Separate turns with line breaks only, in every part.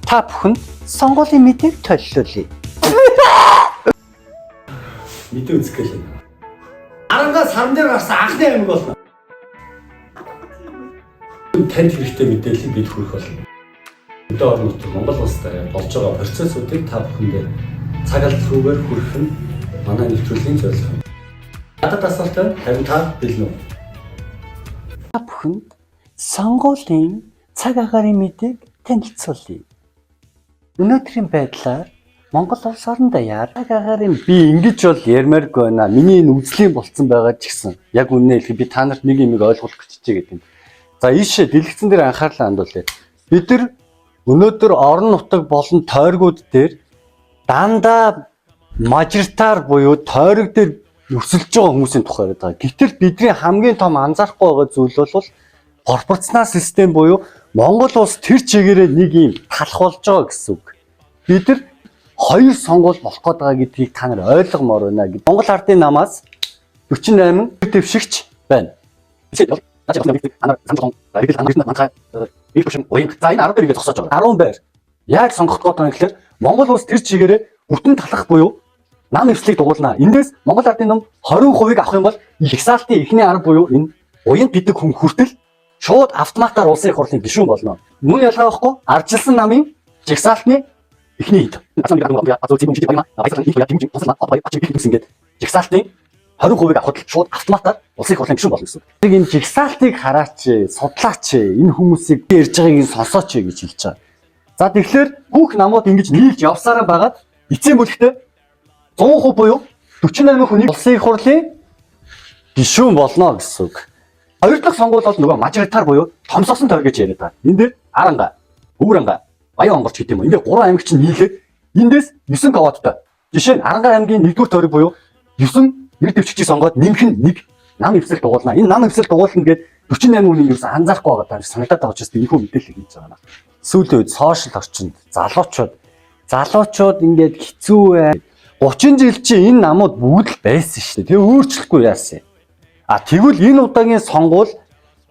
Та бүхэнд сонгуулийн мэдээг төлөвлөе.
Мэдээ үзэх гэлээ. Арангаас харан дээр гарсан анхны аймаг болно. Танд хэрэгтэй мэдээллийг бид хүргэх болно. Өдөө орон нутаг Монгол улстай болж байгаа процессуудыг та бүхэндээ цаг алт руугаар хүргэх нь манай нэвтрүүлгийн зорилго. Надад асуултаа харин та бэлэн үү?
Та бүхэнд сонгуулийн цаг агаарын мэдээг танилцуулъя. Өнөөдрийн байдлаар Монгол улс орон даяар цаг агаарын би ингэж бол ярмааргүй байна. Миний энэ үзлийн болцсон байгаа ч гэсэн яг үнэ хэлэхэд би та нарт нэг юм ойлгуулах гэж гэдэг юм. За ийшээ дэлгэцэн дээр анхаарлаа хандуулъя. Бид нар өнөөдөр орон нутаг болон тойргууд дээр дандаа мажоритар буюу тойрог дээр өрсөлдөж байгаа хүмүүсийн тухай яриад байгаа. Гэвтэл бидний хамгийн том анзаарахгүй байгаа зүйл бол пропорционал систем буюу Монгол улс тэр чигээрээ нэг юм талах болж байгаа гэсэн үг. Бид нар хоёр сонгуул болох гээд байгаа гэдгийг та нар ойлгомоор байна гэж. Монгол Ардын намаас 48 дэвшигч байна. За энэ 12-ийг зогсоож байгаа. 10 байр. Яг сонгох гээд байгаа гэхээр Монгол улс тэр чигээрээ бүтэн талах буюу нам эвслийг дугуулна. Эндээс Монгол Ардын ном 20% авах юм бол жагсаалтын эхний арга буюу энэ уянд бидэг хүн хүртэл шууд автоматар улсын их хурлын гишүүн болно. Мөн ялгаа байхгүй ардчилсан намын жагсаалтны эхний хэд. Жагсаалтын 20% авахд шууд автоматар улсын их хурлын гишүүн болно гэсэн. Тэг энэ жагсаалтыг хараач, судлаач, энэ хүмүүсийг ярьж байгааг нь сонсооч гэж хэлж байгаа. За тэгэхээр бүх намууд ингэж нийлж явсараа байгаад эцсийн бүлэгтээ 100% буюу 48 хүний улсын их хурлын гишүүн болно гэсэн үг. Хоёр дахь сонгуул бол нөгөө мажоритар буюу томсгосон тойр гэж яриад байгаа. Энд дээр Аранга, Өвранга, Баян онгорч гэдэг юм. Энд дээр 3 аймаг чинь нийлээд эндээс 9 ковоттой. Жишээ нь Аранга аймгийн 1-р тойрог буюу 9 нэр дэвшигчийг сонгоод нэмэх нь нэг нам эвсэл дугуулна. Энэ нам эвсэл дугуулна гэдэг 48 хүний ерөөс анзаарахгүй байгаа даа санагдаад байгаа учраас энэ хүү мэдээлэл хийж байгаа. Сүүлийн үед сошиал орчинд залуучууд ингээд хэцүү бай. 30 жил чи энэ намууд бүгд л байсан шүү дээ. Тэгээ өөрчлөхгүй яасан. Тэгвэл энэ удаагийн сонгуул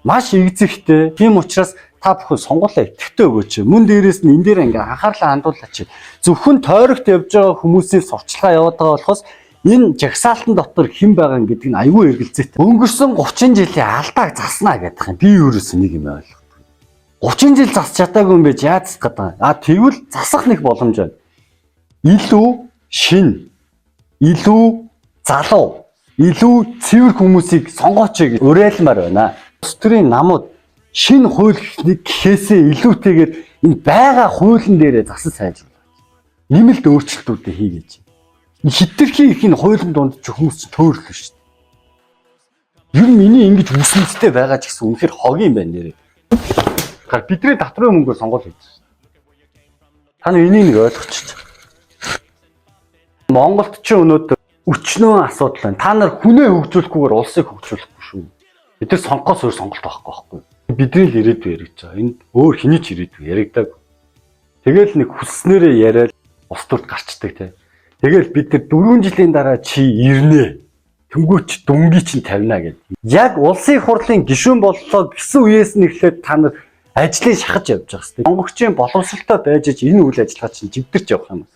маш игзэгтэй. Тийм учраас та бүхэн сонгуулаа идэвхтэй өгөөч. Мөн дээрээс нь энэ дээр ингээ анхаарлаа хандуулаач. Зөвхөн тойрогт явж байгаа хүмүүсийн сурчлагаа яваад байгаа болохоос энэ жагсаалтан дотор хэн байгаа гэдэг нь аюул эргэлзээтэй. Өнгөрсөн 30 жилийн алдааг заснаа гэдэг юм. Би өөрөөсөө нэг юм ойлгохгүй. 30 жил засч чадаагүй юм байж яаж засах гэдэг. Тэгвэл засах нэг боломж байна. Илүү шин, илүү залуу, илүү цэвэр хүмүүсийг сонгооч гэж уриалмаар байна. Улс төрийн намууд шинэ хууль гэхээсээ илүүтэйгээр энэ байгаа хуулийн дээрээ засаж сайжруулах. Нэмэлт өөрчлөлтүүдээ хийгээч. Хитрхи их энэ хуулийн дунд ч хүмүүс ч төөрөлөө шүү дээ. Ер нь миний ингэж үсэнцтэй байгаа ч гэсэн үнэхээр хог юм байна нэрээ. Бидний татрын мөнгөөр сонгуул хийж байна. Та нар энийг нэг ойлгочих. Монголд ч өнөөдөр өчнөө асуудал байна. Та нар хүнээ хөгжүүлэхгүйгээр улсыг хөгжүүлэхгүй шүү. Бид нар сонгохоос өөр сонголт байхгүй байхгүй. Бидний л ирээдүй яригдж байгаа. Энд өөр хэний ч ирээдүй яригдаг. Тэгэл нэг хүсснээрээ яриад ус төрд гарчдаг те. Тэгэл бид нар 4 жилийн дараа чи ирнэ. Тэнгүүч дүнгийн чинь тавина гэдэг. Яг улсын хурлын гишүүн боллоо гэсэн үеэс нь эхлээд та нар ажлыг шахаж явж байгаа хэвээр. Монгочийн боловсролтой байж энэ үйл ажиллагаа чинь живдэрч явах юм.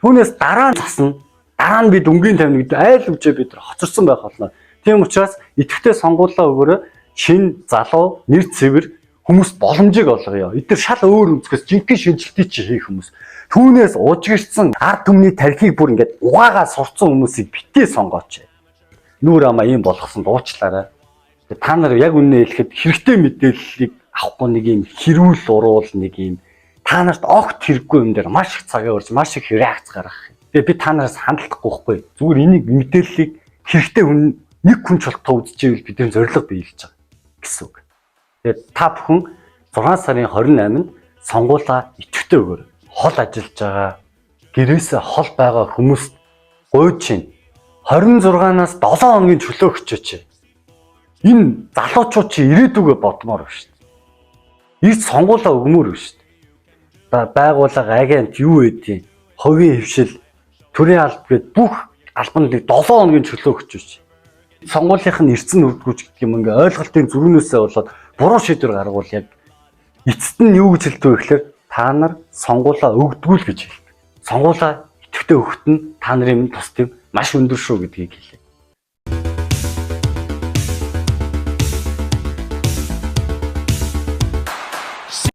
Түүнээс дараа нь засна. Дараа нь бид дүнгийн тавина гэдэг айл үжээ бид нар хоцорсон байх болно. Тийм учраас идэвхтэй сонгуулаа өгөөрэй. Шин залуу, нэр цэвэр хүмүүс боломжийг олгоё. Эдгээр шал өөр өнцгөөс жинхэнэ шинжилтийг чи хийх хүмүүс. Түүнээс ужигдсан ард түмний тархийг бүр ингээд угаагаа сурцсан хүмүүсийг битээ сонгооч. Нүүр амаа ийм болгосон дуучлаарай. Та нар яг үнэ хэлэхэд хэрэгтэй мэдээллийг авахгүй нэг юм хэрүүл уруул нэг юм та нарт огт хэрэггүй юм дээр маш их цагаа өрж маш их реакц гаргах. Тэгээ би та нараас хандлагахгүй байхгүй. Зүгээр энийг мэдээллийг хэрэгтэй хүн нэг хүн ч болтоо үзчихвэл бидний зорилго биелж байгаа гэсэн үг. Тэгээд та бүхэн 6 сарын 28-нд сонгуулаа идэвхтэй өгөөрэй. Хол ажиллаж байгаа гэрээсээ хол байгаа хүмүүст гуйж чинь 26-наас 7 хоногийн чөлөө өгчөөч. Энэ залуучууд чи ирээдүгөө бодмоор байна шүү дээ. Ирд сонгуулаа өгмөр байна шүү дээ. Байгууллага агент юу байдیں۔ Хувийн хвшил, төрийн алба гэд бүх албанд 7 хоногийн чөлөө өгчөөч. Сонгуулийнх нь эрдсэн үрдгүүч гэдэг юм ингээ ойлголтын зүрхнөөсөө болоод буруу шийдвэр гаргавал яг эцэст нь юу гэж хэлдэг вэ гэхээр та нар сонгуулаа өгдөггүй л гэж хэлдэг. Сонгуулаа идэвхтэй өгөхт нь та нарын тус төв маш өндөр шүү гэдгийг хэлээ.